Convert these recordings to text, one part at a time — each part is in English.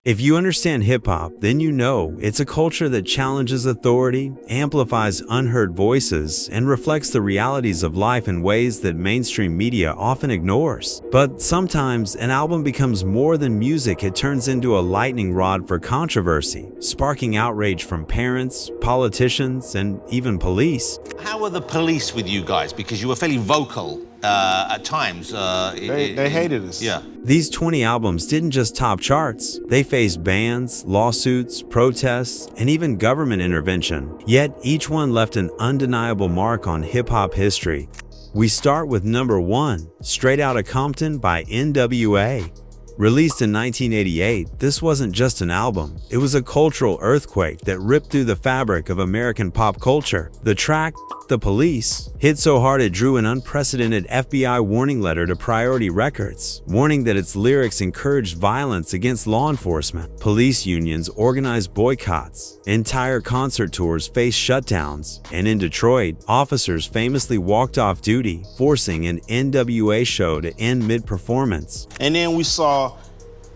If you understand hip-hop, then you know it's a culture that challenges authority, amplifies unheard voices, and reflects the realities of life in ways that mainstream media often ignores. But sometimes, an album becomes more than music. It turns into a lightning rod for controversy, sparking outrage from parents, politicians, and even police. How were the police with you guys? Because you were fairly vocal at times. They hated us. Yeah. These 20 albums didn't just top charts. They faced bans, lawsuits, protests, and even government intervention. Yet each one left an undeniable mark on hip-hop history. We start with number 1, Straight Outta Compton by NWA. Released in 1988, this wasn't just an album. It was a cultural earthquake that ripped through the fabric of American pop culture. The track, The Police, hit so hard it drew an unprecedented FBI warning letter to Priority Records, warning that its lyrics encouraged violence against law enforcement. Police unions organized boycotts, entire concert tours faced shutdowns, and in Detroit, officers famously walked off duty, forcing an NWA show to end mid-performance. And then we saw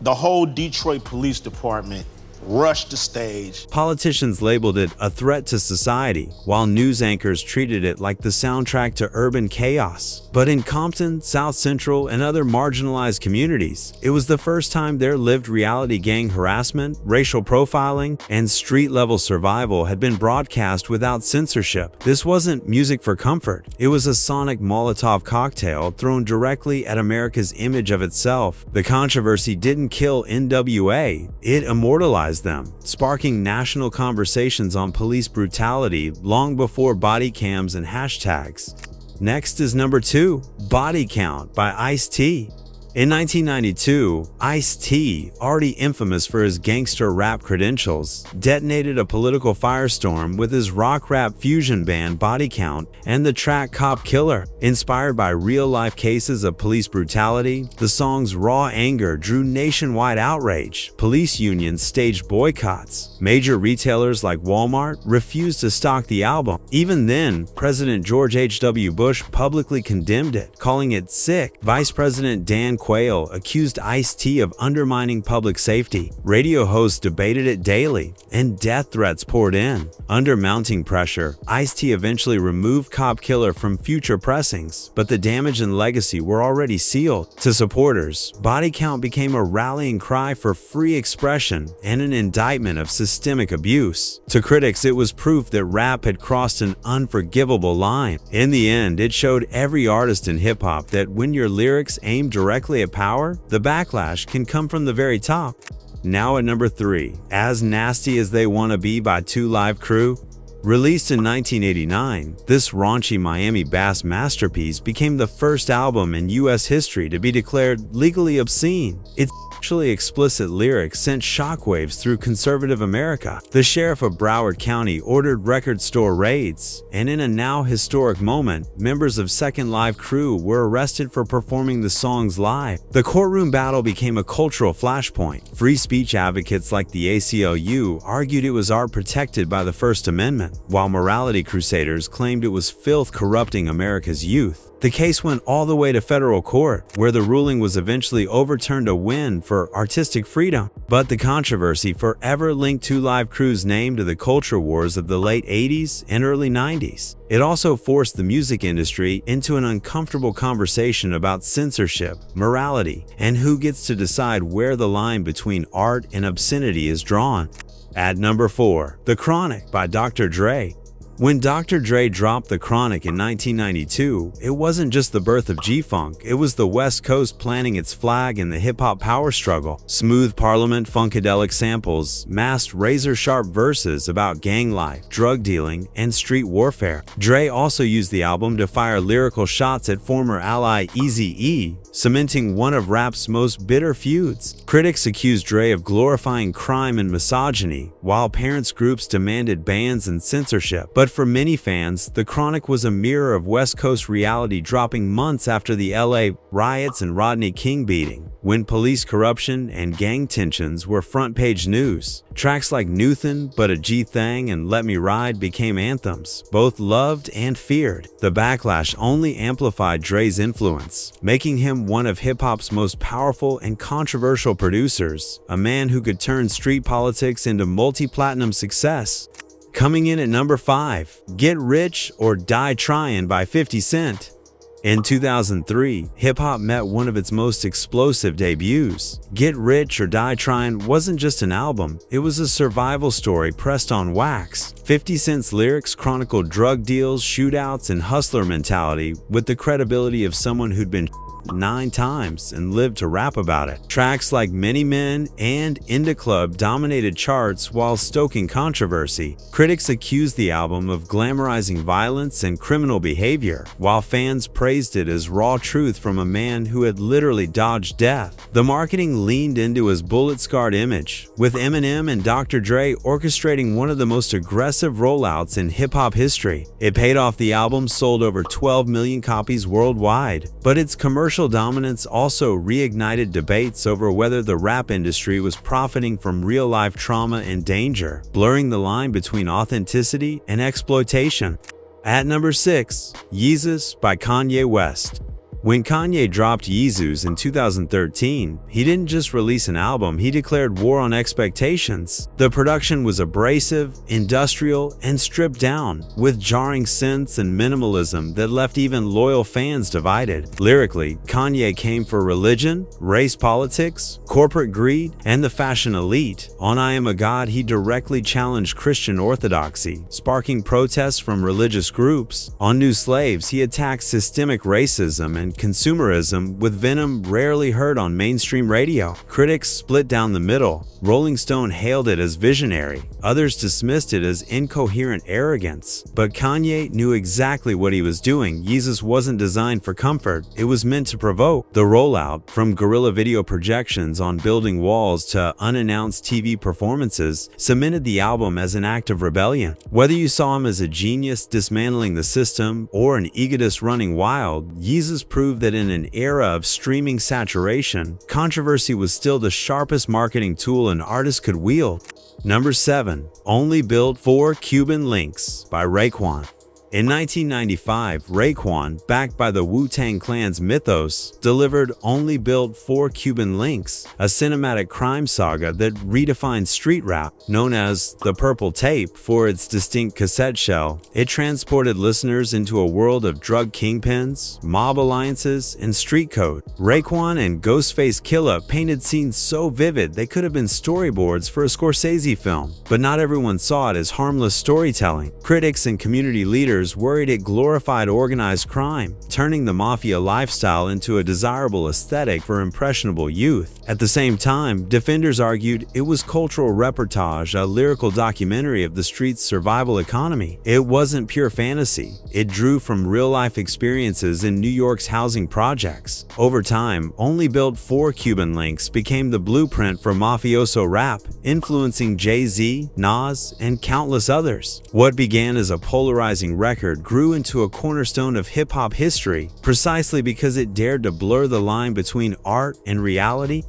the whole Detroit Police Department rushed the stage. Politicians labeled it a threat to society, while news anchors treated it like the soundtrack to urban chaos. But in Compton, South Central, and other marginalized communities, it was the first time there lived reality gang harassment, racial profiling, and street-level survival had been broadcast without censorship. This wasn't music for comfort. It was a sonic Molotov cocktail thrown directly at America's image of itself. The controversy didn't kill NWA, it immortalized them, sparking national conversations on police brutality long before body cams and hashtags. Next is number 2, Body Count by Ice-T. In 1992, Ice-T, already infamous for his gangster rap credentials, detonated a political firestorm with his rock-rap fusion band Body Count and the track Cop Killer. Inspired by real-life cases of police brutality, the song's raw anger drew nationwide outrage. Police unions staged boycotts. Major retailers like Walmart refused to stock the album. Even then, President George H.W. Bush publicly condemned it, calling it sick. Vice President Dan Quayle accused Ice-T of undermining public safety. Radio hosts debated it daily, and death threats poured in. Under mounting pressure, Ice-T eventually removed Cop Killer from future pressings, but the damage and legacy were already sealed. To supporters, Body Count became a rallying cry for free expression and an indictment of systemic abuse. To critics, it was proof that rap had crossed an unforgivable line. In the end, it showed every artist in hip-hop that when your lyrics aim directly at power, the backlash can come from the very top. Now at number 3, As Nasty as They Wanna Be by 2 Live Crew. Released in 1989, this raunchy Miami bass masterpiece became the first album in U.S. history to be declared legally obscene. Its sexually explicit lyrics sent shockwaves through conservative America. The sheriff of Broward County ordered record store raids, and in a now historic moment, members of Second Live Crew were arrested for performing the songs live. The courtroom battle became a cultural flashpoint. Free speech advocates like the ACLU argued it was art protected by the First Amendment, while morality crusaders claimed it was filth corrupting America's youth. The case went all the way to federal court, where the ruling was eventually overturned, a win for artistic freedom. But the controversy forever linked 2 Live Crew's name to the culture wars of the late 80s and early 90s. It also forced the music industry into an uncomfortable conversation about censorship, morality, and who gets to decide where the line between art and obscenity is drawn. At number 4, The Chronic by Dr. Dre. When Dr. Dre dropped The Chronic in 1992, it wasn't just the birth of G-Funk, it was the West Coast planting its flag in the hip-hop power struggle. Smooth Parliament funkadelic samples masked razor-sharp verses about gang life, drug dealing, and street warfare. Dre also used the album to fire lyrical shots at former ally Eazy-E, cementing one of rap's most bitter feuds. Critics accused Dre of glorifying crime and misogyny, while parents groups demanded bans and censorship. But But for many fans, The Chronic was a mirror of West Coast reality, dropping months after the LA riots and Rodney King beating, when police corruption and gang tensions were front-page news. Tracks like Newthin, But a G Thang, and Let Me Ride became anthems, both loved and feared. The backlash only amplified Dre's influence, making him one of hip-hop's most powerful and controversial producers, a man who could turn street politics into multi-platinum success. Coming in at number 5, Get Rich or Die Tryin' by 50 Cent. In 2003, hip-hop met one of its most explosive debuts. Get Rich or Die Tryin' wasn't just an album, it was a survival story pressed on wax. 50 Cent's lyrics chronicled drug deals, shootouts, and hustler mentality with the credibility of someone who'd been 9 times and lived to rap about it. Tracks like Many Men and In Da Club dominated charts while stoking controversy. Critics accused the album of glamorizing violence and criminal behavior, while fans praised it as raw truth from a man who had literally dodged death. The marketing leaned into his bullet-scarred image, with Eminem and Dr. Dre orchestrating one of the most aggressive rollouts in hip-hop history. It paid off. The album sold over 12 million copies worldwide, but its commercial dominance also reignited debates over whether the rap industry was profiting from real-life trauma and danger, blurring the line between authenticity and exploitation. At number 6, Yeezus by Kanye West. When Kanye dropped Yeezus in 2013, he didn't just release an album, he declared war on expectations. The production was abrasive, industrial, and stripped down, with jarring synths and minimalism that left even loyal fans divided. Lyrically, Kanye came for religion, race politics, corporate greed, and the fashion elite. On I Am a God, he directly challenged Christian orthodoxy, sparking protests from religious groups. On New Slaves, he attacked systemic racism and consumerism with venom rarely heard on mainstream radio. Critics split down the middle. Rolling Stone hailed it as visionary. Others dismissed it as incoherent arrogance. But Kanye knew exactly what he was doing. Yeezus wasn't designed for comfort. It was meant to provoke. The rollout, from guerrilla video projections on building walls to unannounced TV performances, cemented the album as an act of rebellion. Whether you saw him as a genius dismantling the system or an egotist running wild, Yeezus proved that in an era of streaming saturation, controversy was still the sharpest marketing tool an artist could wield. Number 7, Only Built for Cuban Links by Raekwon. In 1995, Raekwon, backed by the Wu-Tang Clan's Mythos, delivered Only Built for Cuban Links, a cinematic crime saga that redefined street rap. Known as the Purple Tape for its distinct cassette shell, it transported listeners into a world of drug kingpins, mob alliances, and street code. Raekwon and Ghostface Killah painted scenes so vivid they could have been storyboards for a Scorsese film, but not everyone saw it as harmless storytelling. Critics and community leaders worried it glorified organized crime, turning the mafia lifestyle into a desirable aesthetic for impressionable youth. At the same time, defenders argued it was cultural reportage, a lyrical documentary of the street's survival economy. It wasn't pure fantasy. It drew from real-life experiences in New York's housing projects. Over time, Only Built for Cuban Links became the blueprint for mafioso rap, influencing Jay-Z, Nas, and countless others. What began as a polarizing record grew into a cornerstone of hip-hop history, precisely because it dared to blur the line between art and reality.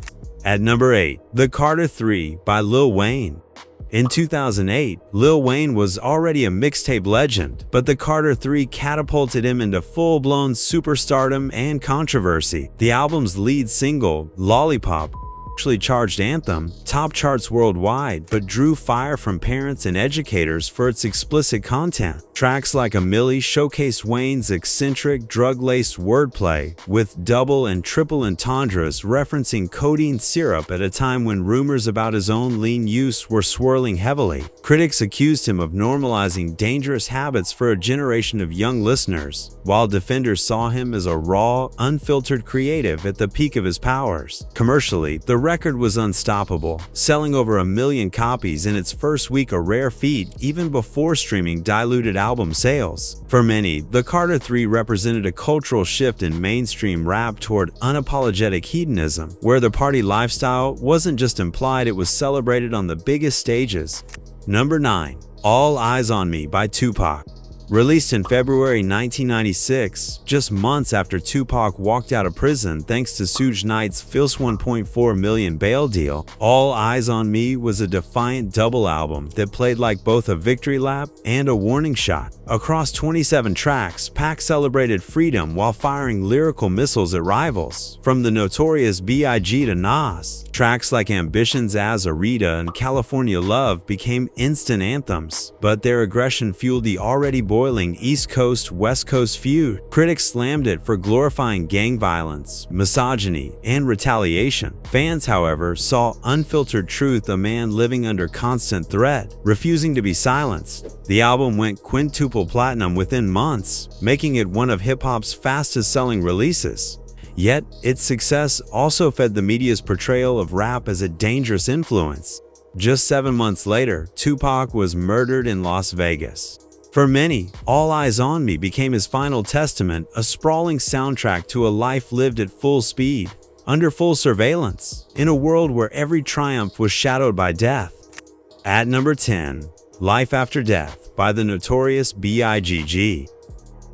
At number 8, The Carter 3 by Lil Wayne. In 2008, Lil Wayne was already a mixtape legend, but The Carter 3 catapulted him into full-blown superstardom and controversy. The album's lead single, Lollipop, actually charged anthem, top charts worldwide, but drew fire from parents and educators for its explicit content. Tracks like A Milli showcased Wayne's eccentric, drug-laced wordplay, with double and triple entendres referencing codeine syrup at a time when rumors about his own lean use were swirling heavily. Critics accused him of normalizing dangerous habits for a generation of young listeners, while defenders saw him as a raw, unfiltered creative at the peak of his powers. Commercially, the record was unstoppable, selling over 1 million copies in its first week, a rare feat even before streaming diluted album sales. For many, The Carter 3 represented a cultural shift in mainstream rap toward unapologetic hedonism, where the party lifestyle wasn't just implied, it was celebrated on the biggest stages. Number 9, All Eyes on Me by Tupac. Released in February 1996, just months after Tupac walked out of prison thanks to Suge Knight's Phil's $1.4 million bail deal, All Eyes on Me was a defiant double album that played like both a victory lap and a warning shot. Across 27 tracks, Pac celebrated freedom while firing lyrical missiles at rivals. From the notorious B.I.G. to Nas, tracks like Ambitions as Arita and California Love became instant anthems, but their aggression fueled the already boiling East Coast-West Coast feud. Critics slammed it for glorifying gang violence, misogyny, and retaliation. Fans, however, saw unfiltered truth, a man living under constant threat, refusing to be silenced. The album went quintuple platinum within months, making it one of hip-hop's fastest-selling releases. Yet, its success also fed the media's portrayal of rap as a dangerous influence. Just 7 months later, Tupac was murdered in Las Vegas. For many, All Eyes on Me became his final testament, a sprawling soundtrack to a life lived at full speed, under full surveillance, in a world where every triumph was shadowed by death. At number 10, Life After Death by the notorious B.I.G.G.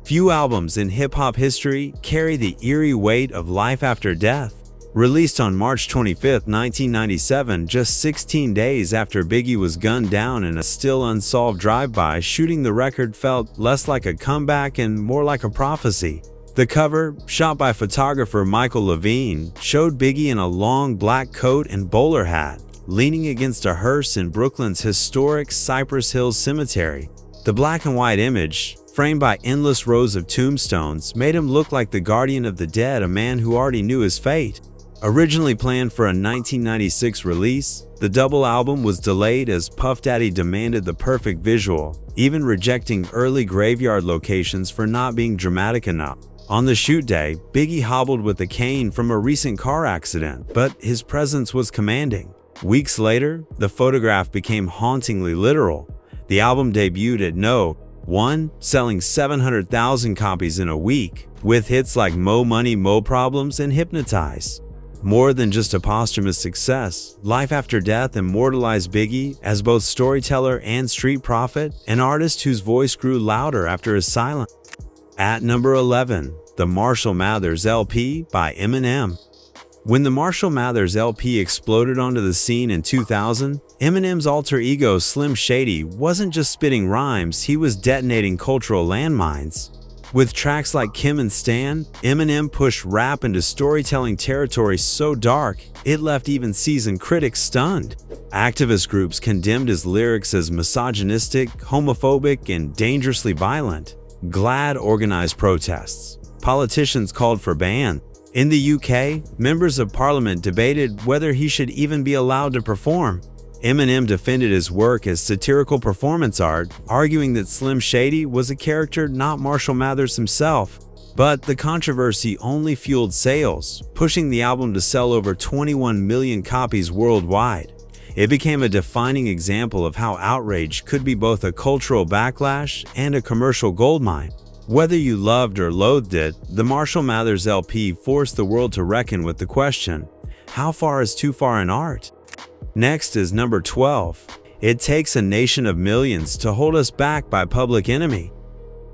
Few albums in hip-hop history carry the eerie weight of Life After Death. Released on March 25, 1997, just 16 days after Biggie was gunned down in a still unsolved drive-by shooting, the record felt less like a comeback and more like a prophecy. The cover, shot by photographer Michael Levine, showed Biggie in a long black coat and bowler hat, leaning against a hearse in Brooklyn's historic Cypress Hills Cemetery. The black and white image, framed by endless rows of tombstones, made him look like the guardian of the dead, a man who already knew his fate. Originally planned for a 1996 release, the double album was delayed as Puff Daddy demanded the perfect visual, even rejecting early graveyard locations for not being dramatic enough. On the shoot day, Biggie hobbled with a cane from a recent car accident, but his presence was commanding. Weeks later, the photograph became hauntingly literal. The album debuted at No. 1, selling 700,000 copies in a week, with hits like Mo Money, Mo Problems, and Hypnotize. More than just a posthumous success, Life After Death immortalized Biggie as both storyteller and street prophet, an artist whose voice grew louder after his silence. At number 11, the Marshall Mathers LP by Eminem. When the Marshall Mathers LP exploded onto the scene in 2000, Eminem's alter ego Slim Shady wasn't just spitting rhymes, he was detonating cultural landmines. With tracks like Kim and Stan, Eminem pushed rap into storytelling territory so dark, it left even seasoned critics stunned. Activist groups condemned his lyrics as misogynistic, homophobic, and dangerously violent. GLAAD organized protests. Politicians called for ban. In the UK, members of parliament debated whether he should even be allowed to perform. Eminem defended his work as satirical performance art, arguing that Slim Shady was a character, not Marshall Mathers himself. But the controversy only fueled sales, pushing the album to sell over 21 million copies worldwide. It became a defining example of how outrage could be both a cultural backlash and a commercial goldmine. Whether you loved or loathed it, the Marshall Mathers LP forced the world to reckon with the question, how far is too far in art? Next is number 12. It Takes a Nation of Millions to Hold Us Back by Public Enemy.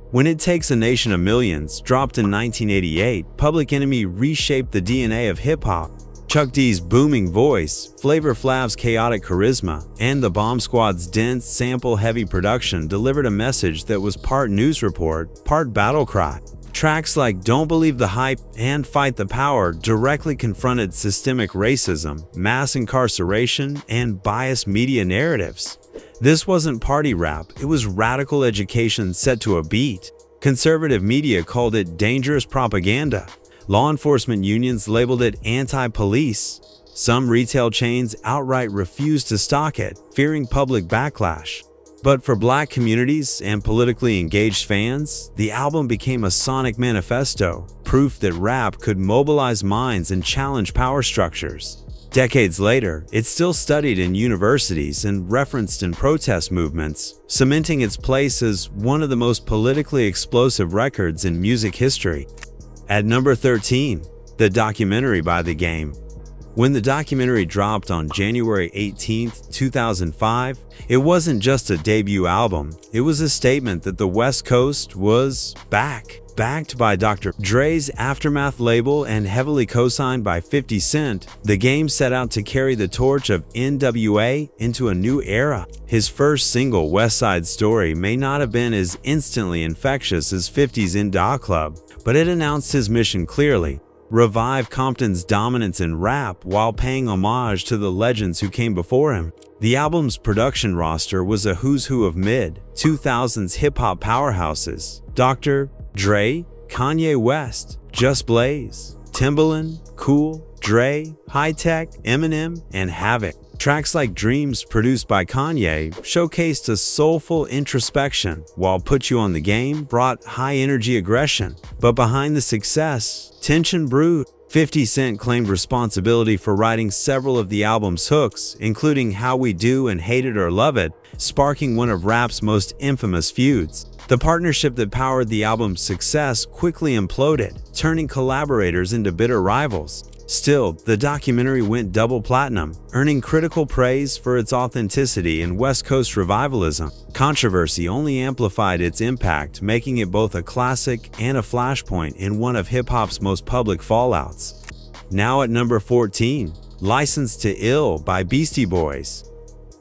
When It Takes a Nation of Millions dropped in 1988, Public Enemy reshaped the DNA of hip-hop. Chuck D's booming voice, Flavor Flav's chaotic charisma, and the Bomb Squad's dense, sample-heavy production delivered a message that was part news report, part battle cry. Tracks like Don't Believe the Hype and Fight the Power directly confronted systemic racism, mass incarceration, and biased media narratives. This wasn't party rap, it was radical education set to a beat. Conservative media called it dangerous propaganda. Law enforcement unions labeled it anti-police. Some retail chains outright refused to stock it, fearing public backlash. But for Black communities and politically engaged fans, the album became a sonic manifesto, proof that rap could mobilize minds and challenge power structures. Decades later, it's still studied in universities and referenced in protest movements, cementing its place as one of the most politically explosive records in music history. At number 13, the documentary by The Game. When the documentary dropped on January 18, 2005, it wasn't just a debut album, it was a statement that the West Coast was back. Backed by Dr. Dre's Aftermath label and heavily co-signed by 50 Cent, the game set out to carry the torch of NWA into a new era. His first single, West Side Story, may not have been as instantly infectious as 50's In Da Club, but it announced his mission clearly: revive Compton's dominance in rap while paying homage to the legends who came before him. The album's production roster was a who's who of mid-2000s hip-hop powerhouses: Dr. Dre, Kanye West, Just Blaze, Timbaland, Cool, Dre, High Tech, Eminem, and Havoc. Tracks like Dreams, produced by Kanye, showcased a soulful introspection, while Put You on the Game brought high-energy aggression. But behind the success, tension brewed. 50 Cent claimed responsibility for writing several of the album's hooks, including How We Do and Hate It or Love It, sparking one of rap's most infamous feuds. The partnership that powered the album's success quickly imploded, turning collaborators into bitter rivals. Still, the documentary went double platinum, earning critical praise for its authenticity and West Coast revivalism. Controversy only amplified its impact, making it both a classic and a flashpoint in one of hip-hop's most public fallouts. Now at number 14, Licensed to Ill by Beastie Boys.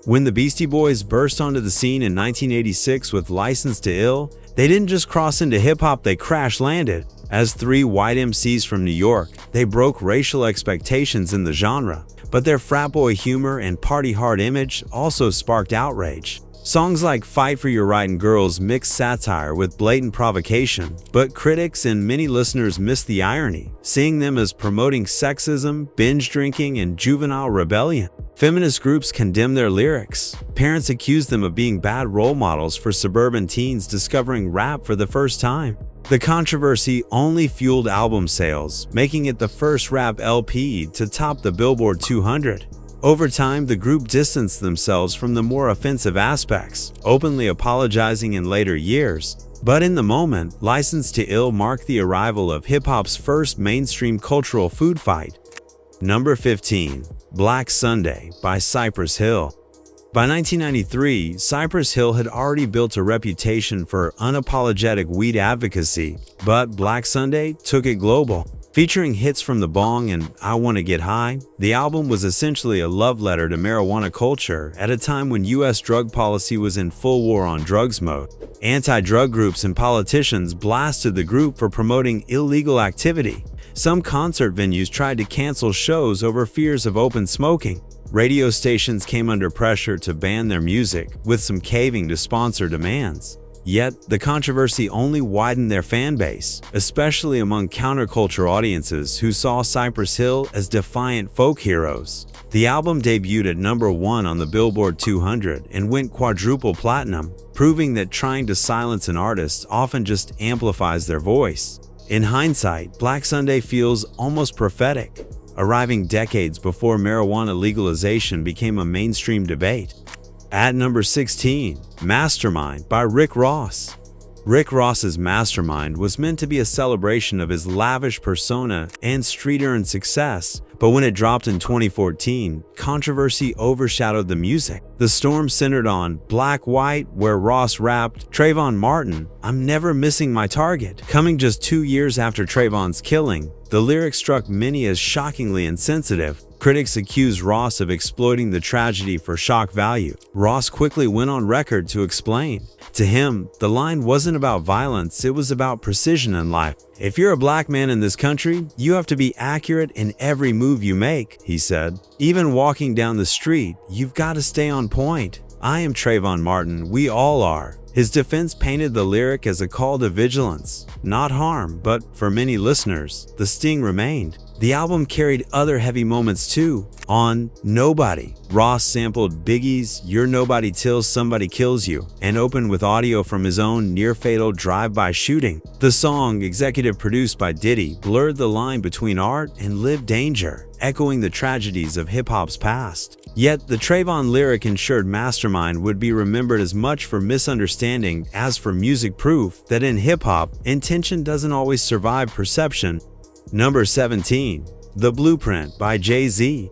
When the Beastie Boys burst onto the scene in 1986 with Licensed to Ill, they didn't just cross into hip-hop, they crash-landed. As three white MCs from New York, they broke racial expectations in the genre, but their frat boy humor and party-hard image also sparked outrage. Songs like Fight for Your Right and Girls mixed satire with blatant provocation, but critics and many listeners missed the irony, seeing them as promoting sexism, binge drinking, and juvenile rebellion. Feminist groups condemned their lyrics. Parents accused them of being bad role models for suburban teens discovering rap for the first time. The controversy only fueled album sales, making it the first rap LP to top the Billboard 200. Over time, the group distanced themselves from the more offensive aspects, openly apologizing in later years. But in the moment, Licensed to Ill marked the arrival of hip-hop's first mainstream cultural food fight. Number 15. Black Sunday by Cypress Hill. By 1993, Cypress Hill had already built a reputation for unapologetic weed advocacy, but Black Sunday took it global. Featuring hits from The Bong and I Wanna Get High, the album was essentially a love letter to marijuana culture at a time when U.S. drug policy was in full war on drugs mode. Anti-drug groups and politicians blasted the group for promoting illegal activity. Some concert venues tried to cancel shows over fears of open smoking. Radio stations came under pressure to ban their music, with some caving to sponsor demands. Yet, the controversy only widened their fan base, especially among counterculture audiences who saw Cypress Hill as defiant folk heroes. The album debuted at number 1 on the Billboard 200 and went quadruple platinum, proving that trying to silence an artist often just amplifies their voice. In hindsight, Black Sunday feels almost prophetic, arriving decades before marijuana legalization became a mainstream debate. At number 16, Mastermind by Rick Ross. Rick Ross's Mastermind was meant to be a celebration of his lavish persona and street-earned success, but when it dropped in 2014, controversy overshadowed the music. The storm centered on Black White, where Ross rapped, Trayvon Martin, I'm never missing my target. Coming just 2 years after Trayvon's killing, the lyrics struck many as shockingly insensitive. Critics accused Ross of exploiting the tragedy for shock value. Ross quickly went on record to explain. To him, the line wasn't about violence, it was about precision in life. If you're a black man in this country, you have to be accurate in every move you make, he said. Even walking down the street, you've got to stay on point. I am Trayvon Martin, we all are. His defense painted the lyric as a call to vigilance, not harm, but for many listeners, the sting remained. The album carried other heavy moments too. On Nobody, Ross sampled Biggie's You're Nobody Till Somebody Kills You and opened with audio from his own near-fatal drive-by shooting. The song, executive produced by Diddy, blurred the line between art and lived danger, echoing the tragedies of hip-hop's past. Yet, the Trayvon lyric ensured Mastermind would be remembered as much for misunderstanding as for music proof that in hip-hop, intention doesn't always survive perception. Number 17. The Blueprint by Jay-Z.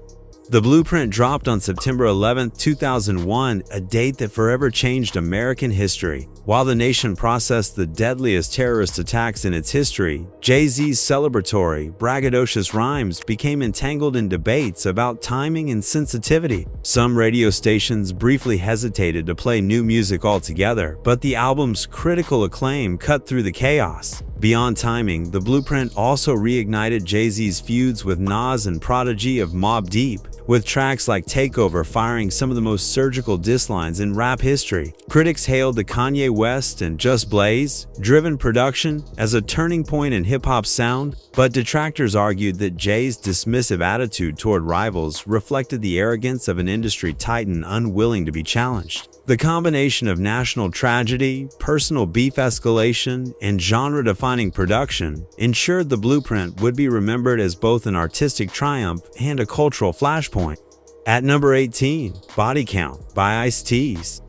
The Blueprint dropped on September 11, 2001, a date that forever changed American history. While the nation processed the deadliest terrorist attacks in its history, Jay-Z's celebratory, braggadocious rhymes became entangled in debates about timing and sensitivity. Some radio stations briefly hesitated to play new music altogether, but the album's critical acclaim cut through the chaos. Beyond timing, The Blueprint also reignited Jay-Z's feuds with Nas and Prodigy of Mobb Deep, with tracks like Takeover firing some of the most surgical diss lines in rap history. Critics hailed the Kanye West and Just Blaze driven production as a turning point in hip-hop sound, but detractors argued that Jay's dismissive attitude toward rivals reflected the arrogance of an industry titan unwilling to be challenged. The combination of national tragedy, personal beef escalation, and genre-defining production ensured The Blueprint would be remembered as both an artistic triumph and a cultural flashpoint. At number 18, Body Count by Ice-T's.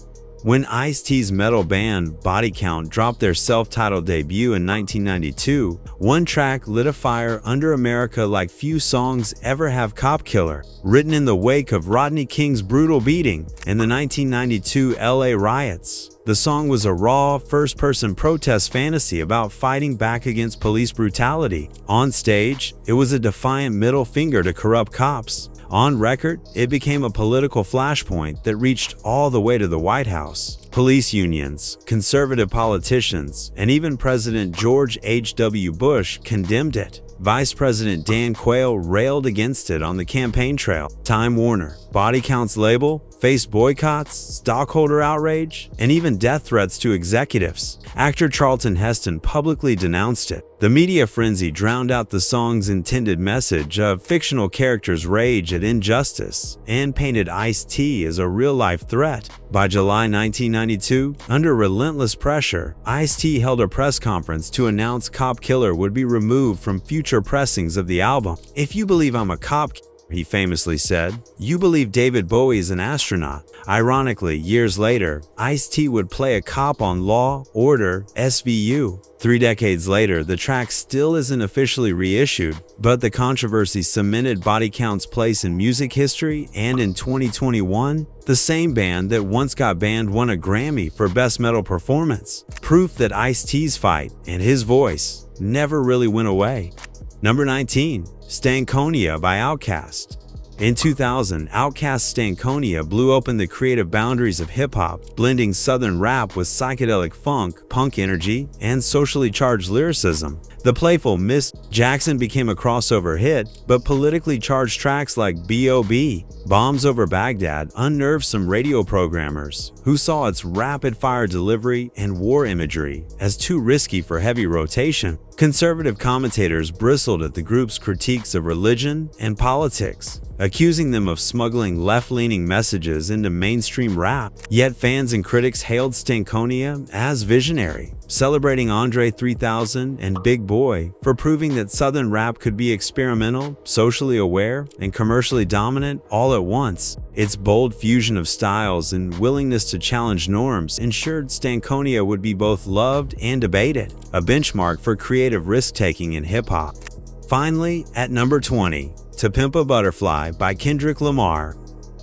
When Ice-T's metal band Body Count dropped their self-titled debut in 1992, one track lit a fire under America like few songs ever have. Cop Killer, written in the wake of Rodney King's brutal beating and the 1992 LA riots. The song was a raw, first-person protest fantasy about fighting back against police brutality. On stage, it was a defiant middle finger to corrupt cops. On record, it became a political flashpoint that reached all the way to the White House. Police unions, conservative politicians, and even President George H.W. Bush condemned it. Vice President Dan Quayle railed against it on the campaign trail. Time Warner, Body Count's label, faced boycotts, stockholder outrage, and even death threats to executives. Actor Charlton Heston publicly denounced it. The media frenzy drowned out the song's intended message of fictional characters' rage at injustice and painted Ice-T as a real-life threat. By July 1992, under relentless pressure, Ice-T held a press conference to announce Cop Killer would be removed from future pressings of the album. "If you believe I'm a cop," he famously said, "you believe David Bowie is an astronaut." Ironically, years later, Ice-T would play a cop on Law, Order, SVU. 3 decades later, the track still isn't officially reissued, but the controversy cemented Body Count's place in music history, and in 2021, the same band that once got banned won a Grammy for Best Metal Performance. Proof that Ice-T's fight and his voice never really went away. Number 19, Stankonia by Outkast. In 2000, Outkast's Stankonia blew open the creative boundaries of hip-hop, blending southern rap with psychedelic funk, punk energy, and socially charged lyricism. The playful Miss Jackson became a crossover hit, but politically charged tracks like B.O.B., Bombs Over Baghdad unnerved some radio programmers who saw its rapid-fire delivery and war imagery as too risky for heavy rotation. Conservative commentators bristled at the group's critiques of religion and politics, accusing them of smuggling left-leaning messages into mainstream rap. Yet fans and critics hailed Stankonia as visionary, celebrating Andre 3000 and Big Boy for proving that Southern rap could be experimental, socially aware, and commercially dominant all at once. Its bold fusion of styles and willingness to challenge norms ensured Stankonia would be both loved and debated, a benchmark for creative risk-taking in hip-hop. Finally, at number 20, To Pimp a Butterfly by Kendrick Lamar.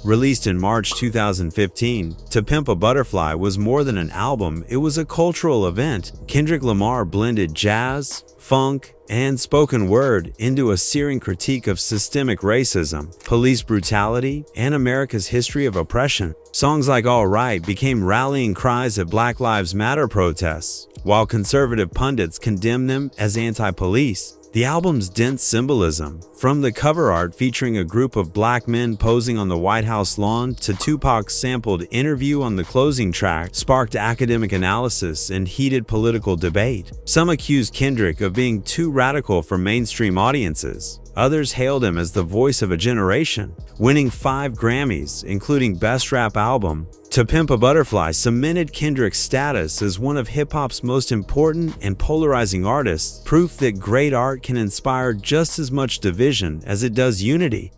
Released in March 2015, To Pimp a Butterfly was more than an album, it was a cultural event. Kendrick Lamar blended jazz, funk, and spoken word into a searing critique of systemic racism, police brutality, and America's history of oppression. Songs like All Right became rallying cries at Black Lives Matter protests, while conservative pundits condemned them as anti-police. The album's dense symbolism, from the cover art featuring a group of black men posing on the White House lawn to Tupac's sampled Interview on the closing track, sparked academic analysis and heated political debate. Some accused Kendrick of being too radical for mainstream audiences. Others hailed him as the voice of a generation. Winning 5 Grammys, including Best Rap Album, To Pimp a Butterfly cemented Kendrick's status as one of hip-hop's most important and polarizing artists, proof that great art can inspire just as much division as it does unity.